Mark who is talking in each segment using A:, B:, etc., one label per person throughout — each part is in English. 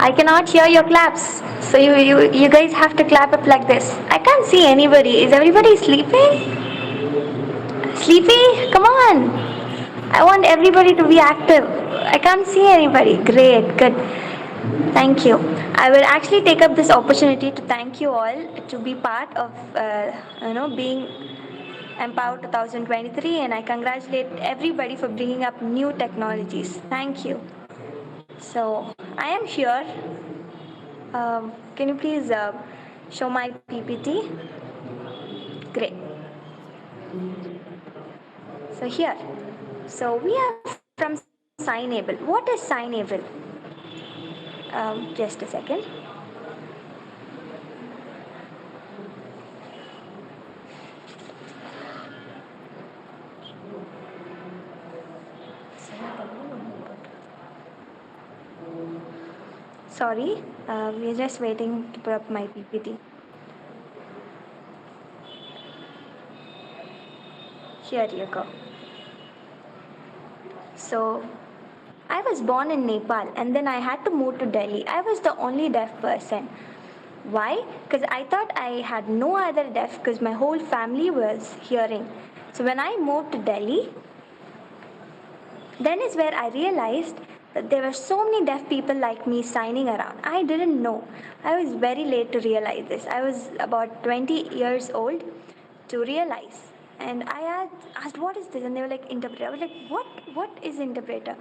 A: I cannot hear your claps. So you guys have to clap up like this. I can't see anybody. Is everybody sleeping? Sleepy? Come on. I want everybody to be active. I can't see anybody. Great, good. Thank you. I will actually take up this opportunity to thank you all to be part of being Empower 2023, and I congratulate everybody for bringing up new technologies. Thank you. So I am here. Can you please show my PPT? Great. So here. So we are from Signable. What is Signable? Just a second. Sorry, we're just waiting to put up my PPT. Here you go. So, I was born in Nepal and then I had to move to Delhi. I was the only deaf person. Why? Because I thought I had no other deaf because my whole family was hearing. So, when I moved to Delhi, then is where I realized that there were so many deaf people like me signing around. I didn't know. I was very late to realize this. I was about 20 years old to realize. And I asked, what is this? And they were like, interpreter. I was like, what? What is interpreter?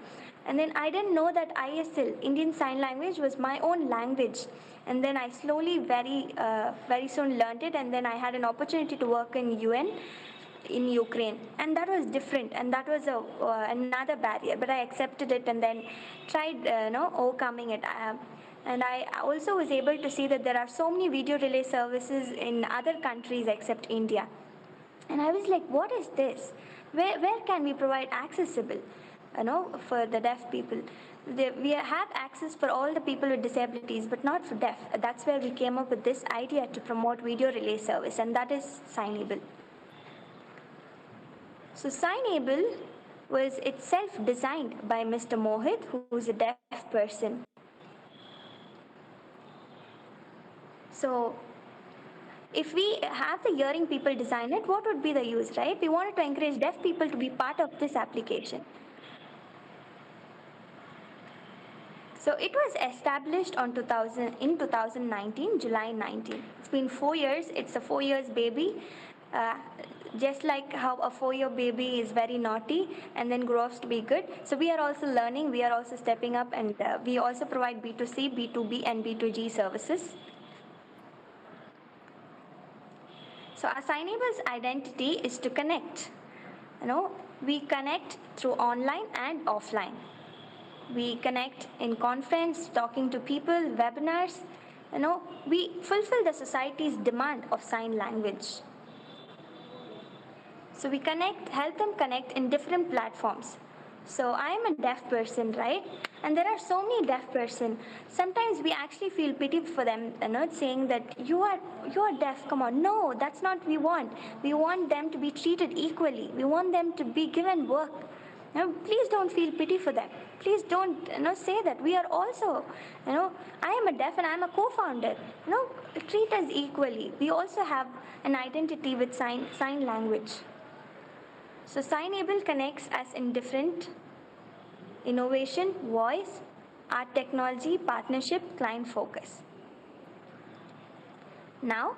A: And then I didn't know that ISL, Indian Sign Language, was my own language. And then I slowly, very soon learned it. And then I had an opportunity to work in UN in Ukraine, and that was different, and that was another barrier. But I accepted it and then tried, overcoming it. And I also was able to see that there are so many video relay services in other countries except India. And I was like, what is this? Where can we provide accessible, for the deaf people? We have access for all the people with disabilities, but not for deaf. That's where we came up with this idea to promote video relay service, and that is Signable. So Signable was itself designed by Mr. Mohit, who is a deaf person. So if we have the hearing people design it, what would be the use, right? We wanted to encourage deaf people to be part of this application. So it was established on 2019, July 19. It's been 4 years. It's a 4 years baby. Uh, just like how a 4 year baby is very naughty and then grows to be good. So we are also learning, we are also stepping up, and we also provide B2C, B2B, and B2G services. So our Signable's identity is to connect. We connect through online and offline. We connect in conference, talking to people, webinars. We fulfill the society's demand of sign language. So we help them connect in different platforms. So I am a deaf person, right? And there are so many deaf person. Sometimes we actually feel pity for them, saying that you are deaf. Come on, no, that's not what we want. We want them to be treated equally. We want them to be given work. Please don't feel pity for them. Please don't say that. We are also, I am a deaf and I am a co-founder. Treat us equally. We also have an identity with sign language. So Signable connects us in different innovation, voice, art technology, partnership, client focus. Now,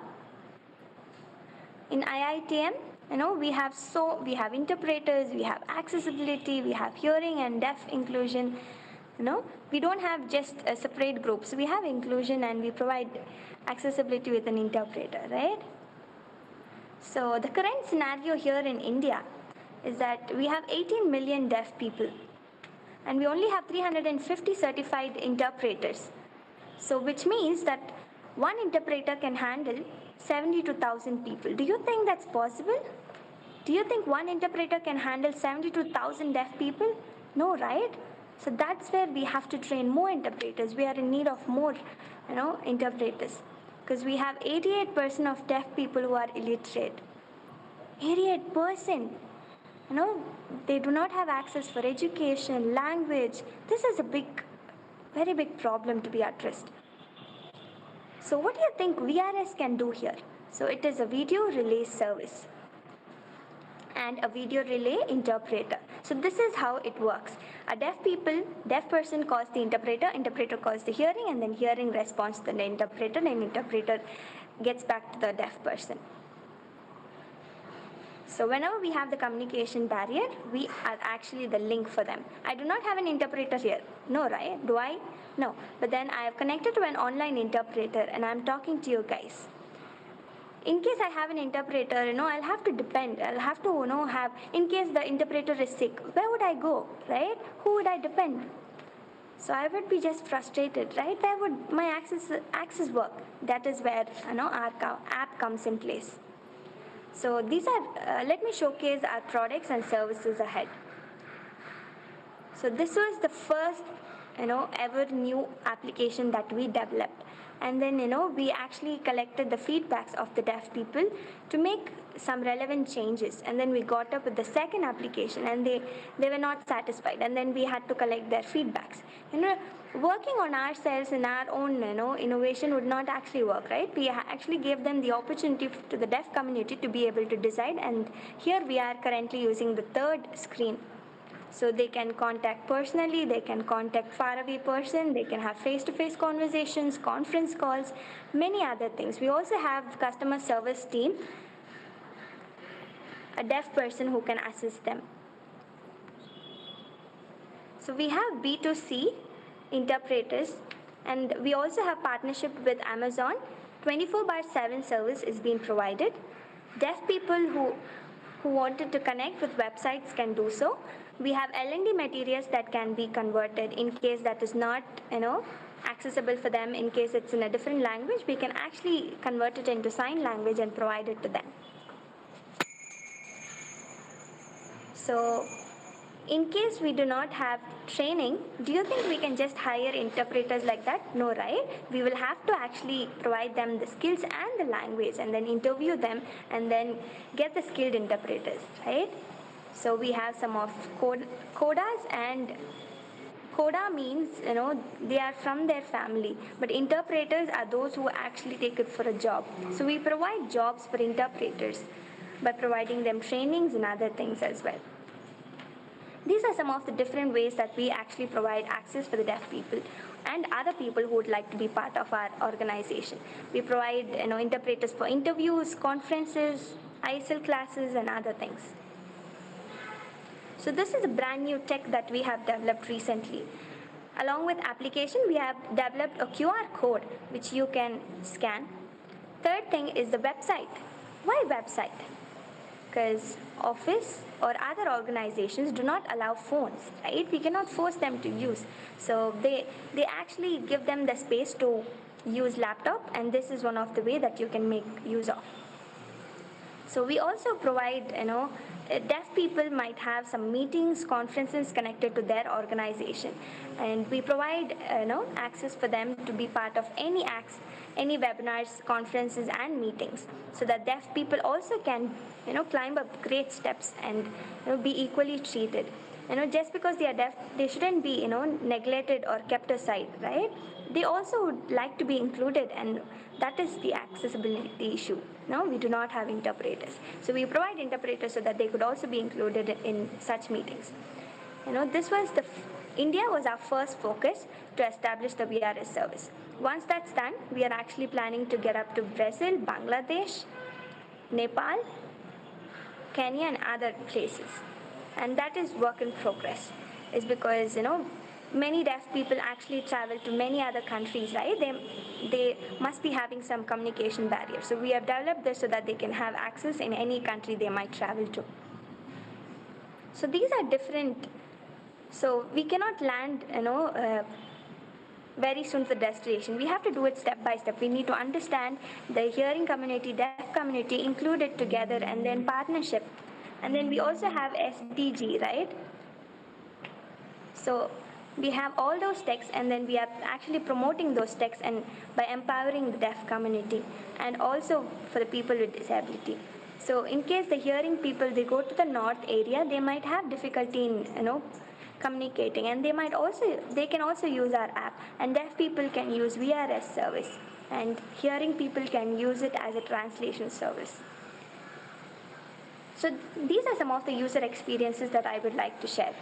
A: in IITM, we have interpreters, we have accessibility, we have hearing and deaf inclusion. We don't have just a separate groups. We have inclusion and we provide accessibility with an interpreter, right? So the current scenario here in India is that we have 18 million deaf people and we only have 350 certified interpreters. So which means that one interpreter can handle 72,000 people. Do you think that's possible? Do you think one interpreter can handle 72,000 deaf people? No, right? So that's where we have to train more interpreters. We are in need of more, interpreters. Because we have 88% of deaf people who are illiterate. 88%. They do not have access for education, language. This is a big very big problem to be addressed. So what do you think VRS can do here? So it is a video relay service and a video relay interpreter. So this is how it works. A deaf person calls the interpreter, interpreter calls the hearing, and then hearing responds to the interpreter, and interpreter gets back to the deaf person. So whenever we have the communication barrier, we are actually the link for them. I do not have an interpreter here. No, right? Do I? No. But then I have connected to an online interpreter and I'm talking to you guys. In case I have an interpreter, I'll have to depend. I'll have to, have, in case the interpreter is sick, where would I go, right? Who would I depend? So I would be just frustrated, right? Where would my access work? That is where, our app comes in place. So these are, let me showcase our products and services ahead. So this was the first, ever new application that we developed. And then, we actually collected the feedbacks of the deaf people to make some relevant changes. And then we got up with the second application and they were not satisfied. And then we had to collect their feedbacks. Working on ourselves in our own, innovation would not actually work, right? We actually gave them the opportunity to the deaf community to be able to decide. And here we are currently using the third screen. So they can contact personally, they can contact faraway person, they can have face-to-face conversations, conference calls, many other things. We also have customer service team, a deaf person who can assist them. So we have B2C interpreters and we also have partnership with Amazon. 24/7 service is being provided. Deaf people who wanted to connect with websites can do so. We have L&D materials that can be converted in case that is not, accessible for them. In case it's in a different language, we can actually convert it into sign language and provide it to them. So in case we do not have training, do you think we can just hire interpreters like that? No, right? We will have to actually provide them the skills and the language and then interview them and then get the skilled interpreters, right? So we have some of codas, and coda means, they are from their family, but interpreters are those who actually take it for a job. So we provide jobs for interpreters by providing them trainings and other things as well. These are some of the different ways that we actually provide access for the deaf people and other people who would like to be part of our organization. We provide, interpreters for interviews, conferences, ISL classes, and other things. So this is a brand new tech that we have developed recently. Along with application, we have developed a QR code which you can scan. Third thing is the website. Why website? Because office or other organizations do not allow phones, right? We cannot force them to use. So they actually give them the space to use laptop, and this is one of the way that you can make use of. So we also provide, deaf people might have some meetings, conferences connected to their organization, and we provide, access for them to be part of any webinars, conferences, and meetings, so that deaf people also can, climb up great steps and, be equally treated. Just because they are deaf, they shouldn't be, neglected or kept aside, right? They also would like to be included, and that is the accessibility issue. No, we do not have interpreters. So we provide interpreters so that they could also be included in such meetings. This was India was our first focus to establish the VRS service. Once that's done, we are actually planning to get up to Brazil, Bangladesh, Nepal, Kenya, and other places. And that is work in progress. Is because, many deaf people actually travel to many other countries, right? They must be having some communication barriers. So we have developed this so that they can have access in any country they might travel to. So these are different. So we cannot land, very soon to the destination. We have to do it step by step. We need to understand the hearing community, deaf community, include it together, and then partnership. And then we also have SDG, right? So we have all those techs, and then we are actually promoting those techs and by empowering the deaf community and also for the people with disability. So in case the hearing people, they go to the north area, they might have difficulty in, communicating, and they can also use our app, and deaf people can use VRS service, and hearing people can use it as a translation service. So these are some of the user experiences that I would like to share.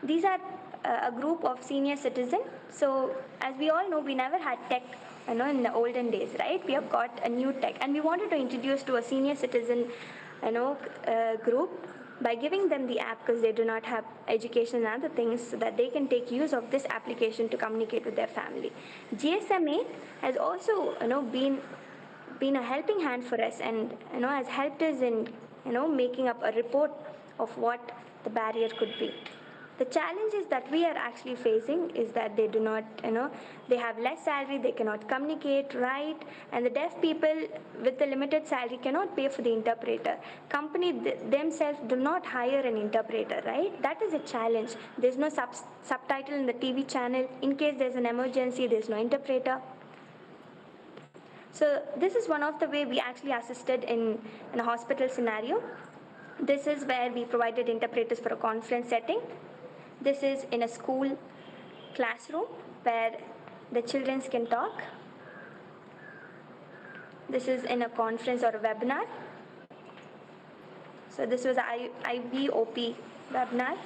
A: These are a group of senior citizens. So as we all know, we never had tech, in the olden days, right? We have got a new tech, and we wanted to introduce to a senior citizen, group by giving them the app because they do not have education and other things, so that they can take use of this application to communicate with their family. GSMA has also, been a helping hand for us, and has helped us in making up a report of what the barrier could be. The challenges that we are actually facing is that they do not, they have less salary, they cannot communicate, write, and the deaf people with the limited salary cannot pay for the interpreter. Company themselves do not hire an interpreter, right? That is a challenge. There's no subtitle in the TV channel. In case there's an emergency, there's no interpreter. So this is one of the way we actually assisted in a hospital scenario. This is where we provided interpreters for a conference setting. This is in a school classroom where the children can talk. This is in a conference or a webinar. So this was IBOP webinar.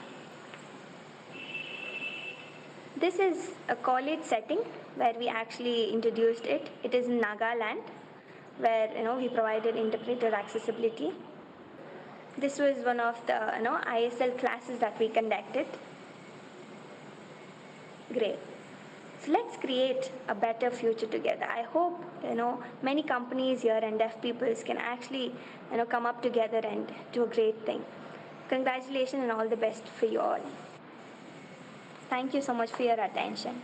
A: This is a college setting where we actually introduced it. It is in Nagaland, where we provided interpreter accessibility. This was one of the ISL classes that we conducted. Great. So let's create a better future together. I hope many companies here and deaf peoples can actually come up together and do a great thing. Congratulations and all the best for you all. Thank you so much for your attention.